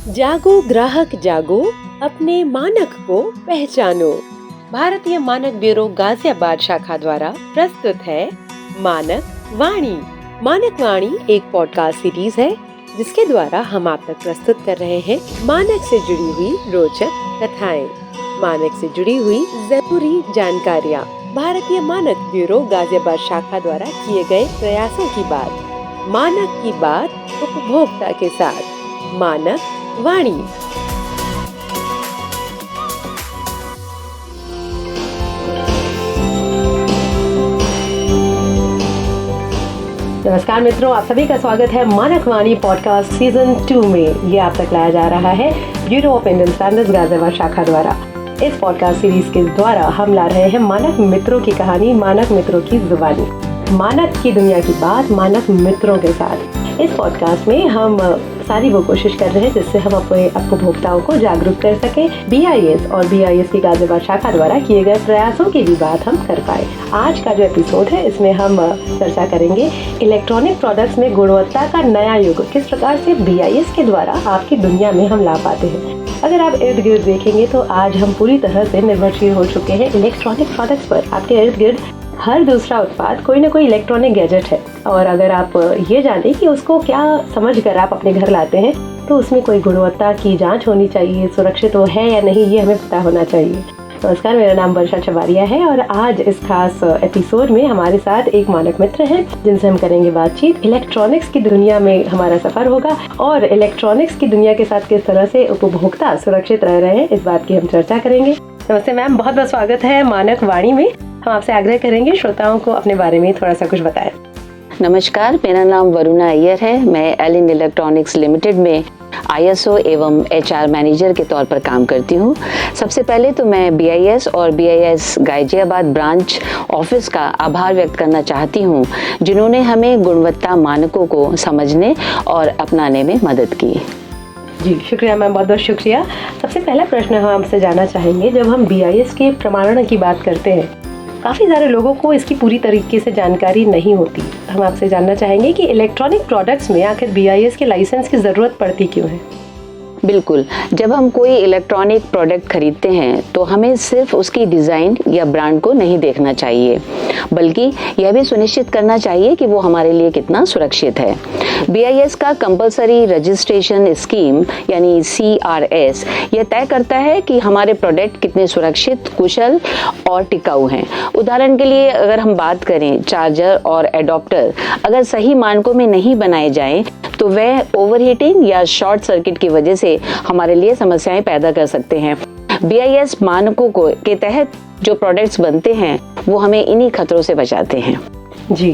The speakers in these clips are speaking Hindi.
जागो ग्राहक जागो, अपने मानक को पहचानो। भारतीय मानक ब्यूरो गाजियाबाद शाखा द्वारा प्रस्तुत है मानक वाणी। मानक वाणी एक पॉडकास्ट सीरीज है जिसके द्वारा हम आप तक प्रस्तुत कर रहे हैं मानक से जुड़ी हुई रोचक कथाएं, मानक से जुड़ी हुई जरूरी जानकारियाँ। भारतीय मानक ब्यूरो गाजियाबाद शाखा द्वारा किए गए प्रयासों की बात, मानक की बात उपभोक्ता के साथ। मानक वाणी। नमस्कार मित्रों, आप सभी का स्वागत है मानक वाणी पॉडकास्ट सीजन 2 में। ये आप तक लाया जा रहा है bureau of Indian standards Ghaziabad शाखा द्वारा। इस पॉडकास्ट सीरीज के द्वारा हम ला रहे हैं मानक मित्रों की कहानी, मानक मित्रों की जुबानी, मानक की दुनिया की बात मानक मित्रों के साथ। इस पॉडकास्ट में हम सारी वो कोशिश कर रहे हैं जिससे हम अपने उपभोक्ताओं को जागरूक कर सकें। BIS और BIS की गाजियाबाद शाखा द्वारा किए गए प्रयासों की भी बात हम कर पाए। आज का जो एपिसोड है इसमें हम चर्चा करेंगे इलेक्ट्रॉनिक प्रोडक्ट्स में गुणवत्ता का नया युग, किस प्रकार से BIS के द्वारा आपकी दुनिया में हम ला पाते हैं। अगर आप इर्द गिर्द देखेंगे तो आज हम पूरी तरह से निर्भरशील हो चुके हैं इलेक्ट्रॉनिक प्रोडक्ट्स पर। आपके इर्द गिर्द हर दूसरा उत्पाद कोई ना कोई इलेक्ट्रॉनिक गैजेट है, और अगर आप ये जाने कि उसको क्या समझकर आप अपने घर लाते हैं तो उसमें कोई गुणवत्ता की जांच होनी चाहिए, सुरक्षित वो है या नहीं ये हमें पता होना चाहिए। नमस्कार, मेरा नाम वर्षा चवारिया है और आज इस खास एपिसोड में हमारे साथ एक मानक मित्र हैं जिनसे हम करेंगे बातचीत। इलेक्ट्रॉनिक्स की दुनिया में हमारा सफर होगा और इलेक्ट्रॉनिक्स की दुनिया के साथ किस तरह से उपभोक्ता सुरक्षित रह रहे हैं इस बात की हम चर्चा करेंगे। नमस्ते मैम, बहुत बहुत स्वागत है मानक वाणी में। हम आपसे आग्रह करेंगे श्रोताओं को अपने बारे में थोड़ा सा कुछ बताएं। नमस्कार, मेरा नाम वरुणा अय्यर है। मैं एलिन इलेक्ट्रॉनिक्स लिमिटेड में ISO एवं HR मैनेजर के तौर पर काम करती हूँ। सबसे पहले तो मैं BIS और BIS गाजियाबाद ब्रांच ऑफिस का आभार व्यक्त करना चाहती हूँ जिन्होंने हमें गुणवत्ता मानकों को समझने और अपनाने में मदद की। जी शुक्रिया मैम, बहुत बहुत शुक्रिया। सबसे पहला प्रश्न हम आपसे जानना चाहेंगे, जब हम BIS के प्रमाणन की बात करते हैं काफ़ी सारे लोगों को इसकी पूरी तरीके से जानकारी नहीं होती। हम आपसे जानना चाहेंगे कि इलेक्ट्रॉनिक प्रोडक्ट्स में आखिर BIS के लाइसेंस की ज़रूरत पड़ती क्यों है? बिल्कुल, जब हम कोई इलेक्ट्रॉनिक प्रोडक्ट खरीदते हैं तो हमें सिर्फ उसकी डिज़ाइन या ब्रांड को नहीं देखना चाहिए, बल्कि यह भी सुनिश्चित करना चाहिए कि वो हमारे लिए कितना सुरक्षित है। BIS का कंपलसरी रजिस्ट्रेशन स्कीम यानी CRS यह तय करता है कि हमारे प्रोडक्ट कितने सुरक्षित, कुशल और टिकाऊ हैं। उदाहरण के लिए अगर हम बात करें, चार्जर और एडॉप्टर अगर सही मानकों में नहीं बनाए जाएं तो वह ओवरहीटिंग या शॉर्ट सर्किट की वजह से हमारे लिए समस्याएं पैदा कर सकते हैं। BIS मानकों के तहत जो प्रोडक्ट्स बनते हैं वो हमें इन्हीं खतरों से बचाते हैं। जी,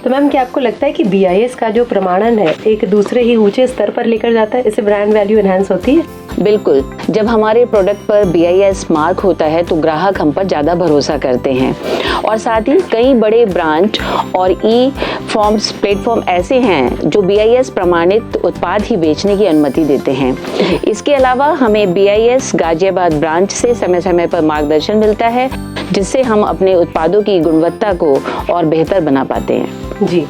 तो मैम क्या आपको लगता है कि BIS का जो प्रमाणन है एक दूसरे ही ऊंचे स्तर पर लेकर जाता है, इससे ब्रांड वैल्यू एनहांस होती है? बिल्कुल, जब हमारे प्रोडक्ट पर BIS मार्क होता है तो ग्राहक हम पर ज़्यादा भरोसा करते हैं, और साथ ही कई बड़े ब्रांड और ई-फॉर्म्स प्लेटफॉर्म ऐसे हैं जो BIS प्रमाणित उत्पाद ही बेचने की अनुमति देते हैं। इसके अलावा हमें BIS गाजियाबाद ब्रांच से समय समय पर मार्गदर्शन मिलता है जिससे हम अपने उत्पादों की गुणवत्ता को और बेहतर बना पाते हैं। जी,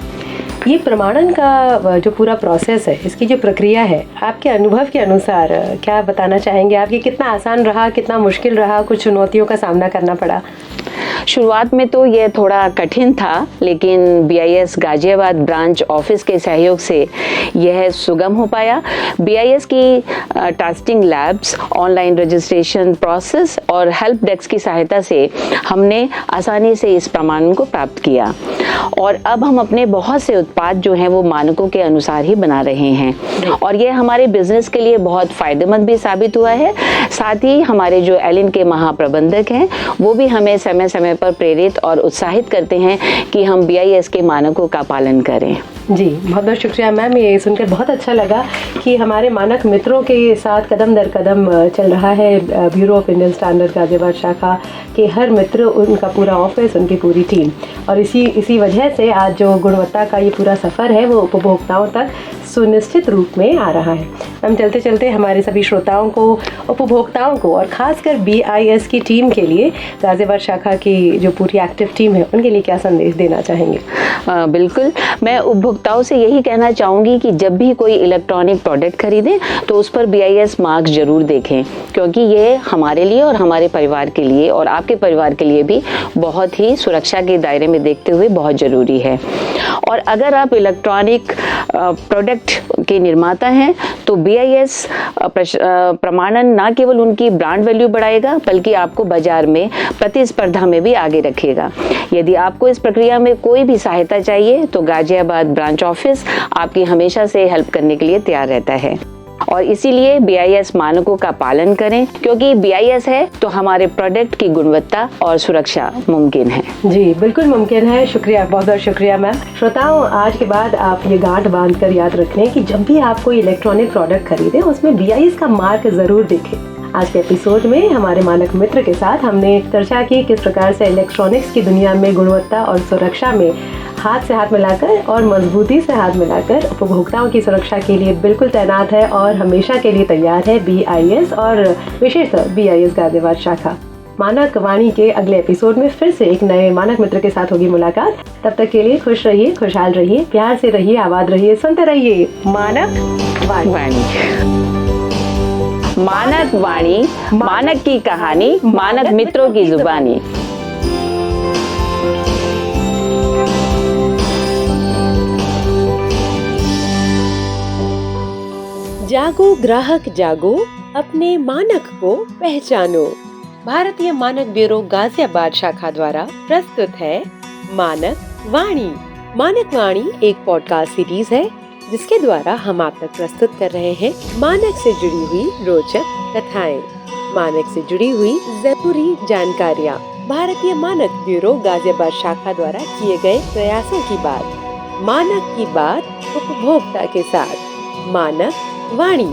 ये प्रमाणन का जो पूरा प्रोसेस है, इसकी जो प्रक्रिया है, आपके अनुभव के अनुसार क्या बताना चाहेंगे? आपके कितना आसान रहा, कितना मुश्किल रहा, कुछ चुनौतियों का सामना करना पड़ा? शुरुआत में तो यह थोड़ा कठिन था, लेकिन BIS गाजियाबाद ब्रांच ऑफिस के सहयोग से यह सुगम हो पाया। BIS की testing labs, online registration process और हेल्प डेस्क की सहायता से हमने आसानी से इस प्रमाणन को प्राप्त किया, और अब हम अपने बहुत से उत्पाद जो हैं वो मानकों के अनुसार ही बना रहे हैं, और यह हमारे बिजनेस के लिए बहुत फायदेमंद भी साबित हुआ है। साथ ही हमारे जो एलिन के महाप्रबंधक हैं वो भी हमें समय समय पर प्रेरित और उत्साहित करते हैं कि हम BIS के मानकों का पालन करें। जी, बहुत बहुत शुक्रिया मैम, ये सुनकर बहुत अच्छा लगा कि हमारे मानक मित्रों के साथ कदम दर कदम चल रहा है bureau of Indian standards Ghaziabad शाखा के हर मित्र, उनका पूरा ऑफिस, उनकी पूरी टीम, और इसी वजह से आज जो गुणवत्ता का ये पूरा सफ़र है वो उपभोक्ताओं तक सुनिश्चित रूप में आ रहा है। हम चलते चलते हमारे सभी श्रोताओं को, उपभोक्ताओं को और खासकर BIS की टीम के लिए, गाजियाबाद शाखा की जो पूरी एक्टिव टीम है, उनके लिए क्या संदेश देना चाहेंगे? बिल्कुल, मैं उपभोक्ताओं से यही कहना चाहूँगी कि जब भी कोई इलेक्ट्रॉनिक प्रोडक्ट खरीदें तो उस पर BIS मार्क जरूर देखें, क्योंकि ये हमारे लिए और हमारे परिवार के लिए और आपके परिवार के लिए भी बहुत ही सुरक्षा के दायरे में देखते हुए बहुत ज़रूरी है। और अगर आप इलेक्ट्रॉनिक प्रोडक्ट के निर्माता हैं तो BIS प्रमाणन न केवल उनकी ब्रांड वैल्यू बढ़ाएगा बल्कि आपको बाजार में प्रतिस्पर्धा में भी आगे रखेगा। यदि आपको इस प्रक्रिया में कोई भी सहायता चाहिए तो गाजियाबाद ब्रांच ऑफिस आपकी हमेशा से हेल्प करने के लिए तैयार रहता है। और इसीलिए BIS मानकों का पालन करें, क्योंकि BIS है तो हमारे प्रोडक्ट की गुणवत्ता और सुरक्षा मुमकिन है। जी बिल्कुल मुमकिन है। शुक्रिया, बहुत बहुत शुक्रिया मैम। श्रोताओं, आज के बाद आप ये गांठ बांध कर याद रखें कि जब भी आप कोई इलेक्ट्रॉनिक प्रोडक्ट खरीदें उसमें BIS का मार्क जरूर देखें। आज के एपिसोड में हमारे मानक मित्र के साथ हमने चर्चा की किस प्रकार से इलेक्ट्रॉनिक्स की दुनिया में गुणवत्ता और सुरक्षा में हाथ से हाथ मिलाकर और मजबूती से हाथ मिलाकर उपभोक्ताओं की सुरक्षा के लिए बिल्कुल तैनात है और हमेशा के लिए तैयार है BIS और विशेषतः BIS गाजियाबाद शाखा। मानक वाणी के अगले एपिसोड में फिर से एक नए मानक मित्र के साथ होगी मुलाकात। तब तक के लिए खुश रहिए, खुशहाल रहिए, प्यार से रहिए, आबाद रहिए, सुनते रहिए मानक वाणी। मानक वाणी, मानक की कहानी, मानक मित्रों की जुबानी। जागो ग्राहक जागो, अपने मानक को पहचानो। भारतीय मानक ब्यूरो गाजियाबाद शाखा द्वारा प्रस्तुत है मानक वाणी। मानक वाणी एक पॉडकास्ट सीरीज है जिसके द्वारा हम आप तक प्रस्तुत कर रहे हैं मानक से जुड़ी हुई रोचक कथाएं, मानक से जुड़ी हुई जरूरी जानकारियाँ, भारतीय मानक ब्यूरो गाजियाबाद शाखा द्वारा किए गए प्रयासों की बात, मानक की बात उपभोक्ता के साथ। मानक वाणी।